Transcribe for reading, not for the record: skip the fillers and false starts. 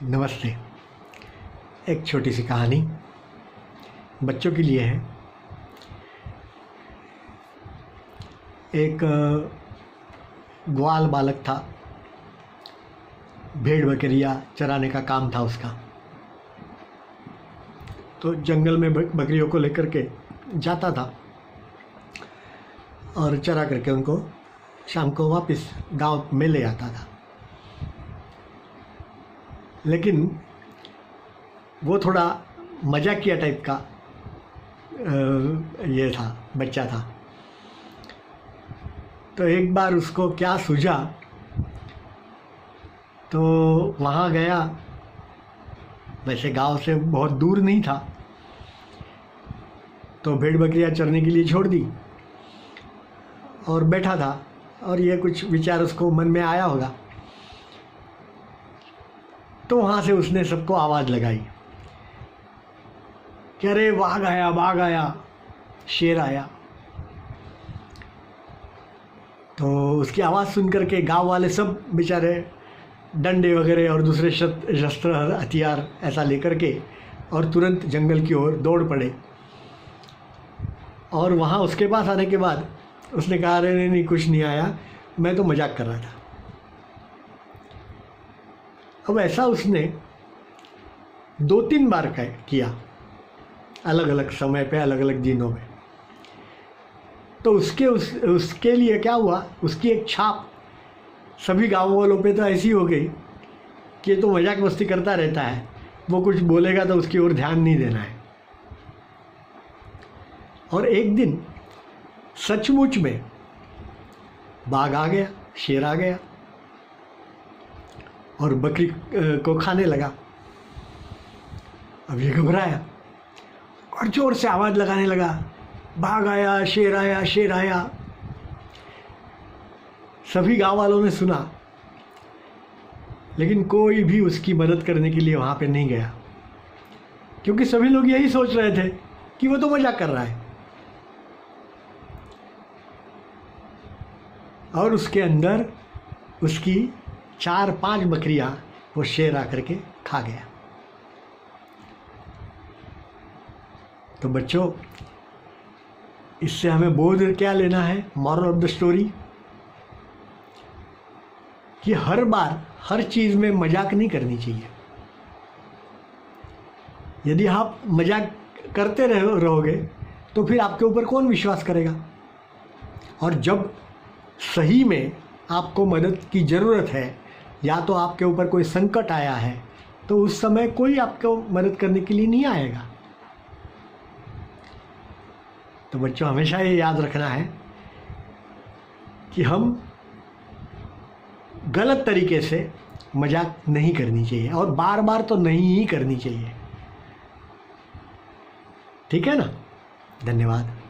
नमस्ते। एक छोटी सी कहानी बच्चों के लिए है। एक ग्वाल बालक था, भेड़ बकरियां चराने का काम था उसका। तो जंगल में बकरियों को लेकर के जाता था और चरा करके उनको शाम को वापस गांव में ले आता था। लेकिन वो थोड़ा मजाकिया टाइप का ये था, बच्चा था। तो एक बार उसको क्या सूझा, तो वहाँ गया। वैसे गांव से बहुत दूर नहीं था, तो भेड़ बकरियां चरने के लिए छोड़ दी और बैठा था। और ये कुछ विचार उसको मन में आया होगा, तो वहाँ से उसने सबको आवाज़ लगाई कि अरे बाघ आया, शेर आया। तो उसकी आवाज़ सुन करके गांव वाले सब बेचारे डंडे वगैरह और दूसरे शस्त्र हथियार ऐसा लेकर के और तुरंत जंगल की ओर दौड़ पड़े। और वहाँ उसके पास आने के बाद उसने कहा अरे नहीं, कुछ नहीं आया, मैं तो मजाक कर रहा था। अब ऐसा उसने 2-3 बार किया, अलग अलग समय पे, अलग अलग दिनों में। तो उसके लिए क्या हुआ, उसकी एक छाप सभी गाँव वालों पे तो ऐसी हो गई कि ये तो मजाक मस्ती करता रहता है, वो कुछ बोलेगा तो उसकी ओर ध्यान नहीं देना है। और एक दिन सचमुच में बाघ आ गया, शेर आ गया और बकरी को खाने लगा। अब ये घबराया और जोर से आवाज़ लगाने लगा, बाघ आया, शेर आया, शेर आया। सभी गांव वालों ने सुना, लेकिन कोई भी उसकी मदद करने के लिए वहाँ पे नहीं गया, क्योंकि सभी लोग यही सोच रहे थे कि वो तो मजाक कर रहा है। और उसके अंदर उसकी 4-5 बकरियां वो शेर आकर के खा गया। तो बच्चों, इससे हमें बोध क्या लेना है? मॉरल ऑफ द स्टोरी कि हर बार हर चीज़ में मजाक नहीं करनी चाहिए। यदि आप मजाक करते रहोगे तो फिर आपके ऊपर कौन विश्वास करेगा? और जब सही में आपको मदद की ज़रूरत है या तो आपके ऊपर कोई संकट आया है, तो उस समय कोई आपको मदद करने के लिए नहीं आएगा। तो बच्चों, हमेशा ये याद रखना है कि हम गलत तरीके से मजाक नहीं करनी चाहिए, और बार बार तो नहीं ही करनी चाहिए। ठीक है ना? धन्यवाद।